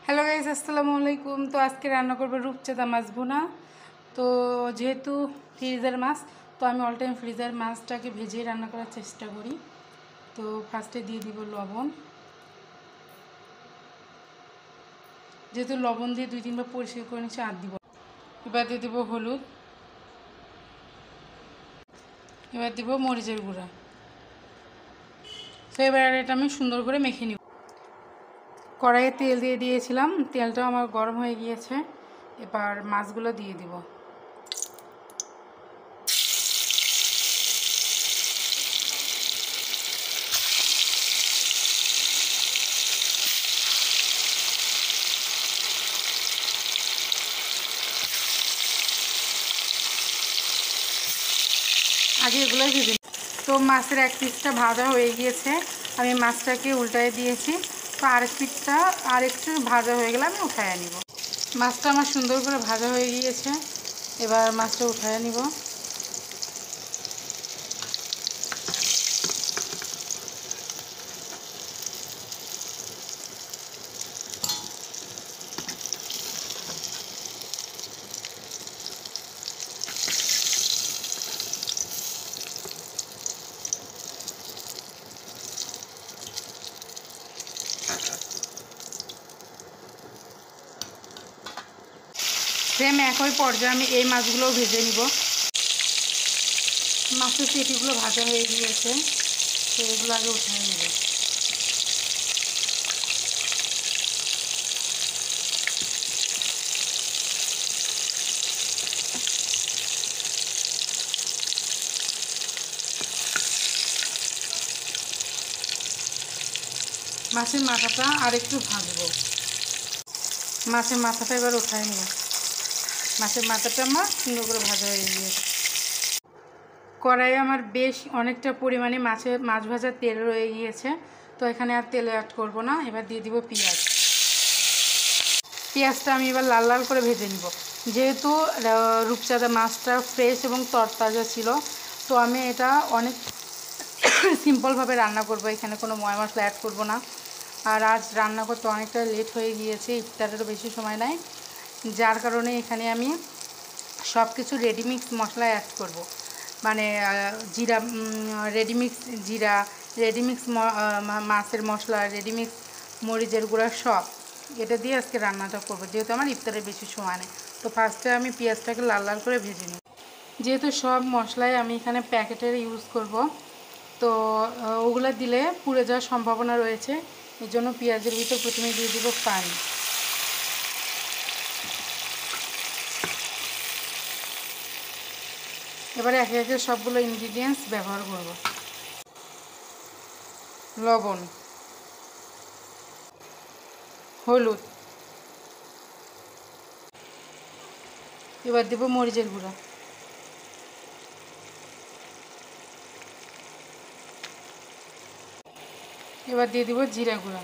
Hello guys, আসসালামু আলাইকুম। তো আজকে রান্না করবো রূপচাঁদা মাছ ভুনা। তো যেহেতু ফ্রিজের মাছ, তো আমি অল টাইম ফ্রিজের মাছটাকে ভেজে রান্না করার চেষ্টা করি। তো ফার্স্টে দিয়ে দিব লবণ। যেহেতু লবণ দিয়ে 2-3 বার পরিষ্কার করে নিচ্ছি, আর দিব। এবার দিয়ে দিব হলুদ, এবার দিব মরিচের গুঁড়া। তো এবার এটা আমি সুন্দর করে মেখে নিব। কড়াইয়ে তেল দিয়ে দিয়েছিলাম, তেলটা আমার গরম হয়ে গিয়েছে। এবার মাছগুলো দিয়ে দিব। আগে এগুলোই ভেজে। তো মাছের এক পিসটা ভাজা হয়ে গিয়েছে, আমি মাছটাকে উল্টায় দিয়েছি। তো আরেক পিসটা আর একটু ভাজা হয়ে গেলে আমি উঠায় নিব। মাছটা আমার সুন্দর করে ভাজা হয়ে গিয়েছে, এবার মাছটা উঠায় নিব। সেম একই পর্যায়ে আমি এই মাছগুলোও ভেজে নিব। মাছের পেটিগুলো ভাজা হয়ে গিয়েছে, তো এগুলো আগে উঠায় নেব। মাছের মাথাটা আর একটু ভাজবো। মাছের মাথাটা এবার উঠায় নেব। মাছের মাথাটা আমার সুন্দর করে ভাজা হয়ে গিয়েছে। কড়াইয়ে আমার বেশ অনেকটা পরিমাণে মাছ ভাজার তেল রয়ে গিয়েছে। তো এখানে আর তেল অ্যাড করব না। এবার দিয়ে দিব পেঁয়াজ। পেঁয়াজটা আমি এবার লাল লাল করে ভেজে নিব। যেহেতু রূপচাঁদা মাছটা ফ্রেশ এবং তরতাজা ছিল, তো আমি এটা অনেক সিম্পলভাবে রান্না করব। এখানে কোনো ময় মশলা অ্যাড করব না। আর আজ রান্না করতে অনেকটা লেট হয়ে গিয়েছে, ইফতারেরও বেশি সময় নাই, যার কারণে এখানে আমি সব কিছু রেডিমিক্স মশলা অ্যাড করব। মানে জিরা, রেডিমিক্স জিরা, রেডিমিক্স মাছের মশলা, রেডিমিক্স মরিচের গুঁড়া, সব এটা দিয়ে আজকে রান্নাটা করব, যেহেতু আমার ইফতারের বেশি সময় নেই। তো ফার্স্টে আমি পেঁয়াজটাকে লাল লাল করে ভেজে নিই। যেহেতু সব মশলাই আমি এখানে প্যাকেটের ইউজ করব, তো ওগুলো দিলে পুড়ে যাওয়ার সম্ভাবনা রয়েছে। এর জন্য পেঁয়াজের ভিতর প্রথমে দিয়ে দিব পানি। এবারে একে একে সবগুলো ইনগ্রিডিয়েন্টস ব্যবহার করব। লবণ, হলুদ, এবার দেব মরিচের গুঁড়া, এবার দিয়ে দিব জিরা গুঁড়া।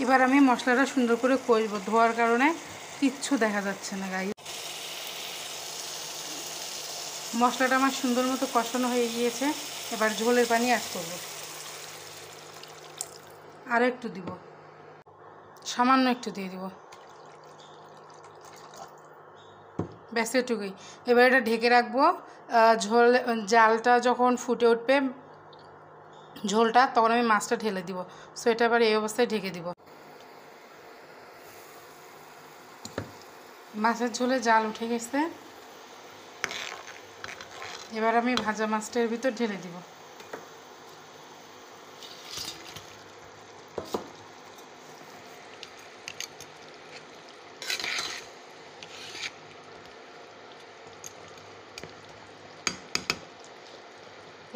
এবার আমি মশলাটা সুন্দর করে কষবো। ধোয়ার কারণে কিচ্ছু দেখা যাচ্ছে না গাইস। মশলাটা আমার সুন্দর মতো কষানো হয়ে গিয়েছে। এবার ঝোলের পানি অ্যাড করব। আরও একটু দিব, সামান্য একটু দিয়ে দিব, ব্যাস এটুকুই। এবার এটা ঢেকে রাখবো। জালটা যখন ফুটে উঠবে ঝোলটা, তখন আমি মাছটা ঢেলে দিব। সো এটা আবার এই অবস্থায় ঢেকে দিব। মাছের ঝোলে জাল উঠে গেছে। এবার আমি ভাজা মাছটার ভিতর ঢেলে দিব।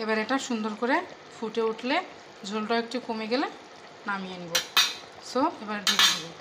এবার এটা সুন্দর করে ফুটে উঠলে, ঝোলটা একটু কমে গেলে নামিয়ে নিব। সো এবার ঢেকে দেব।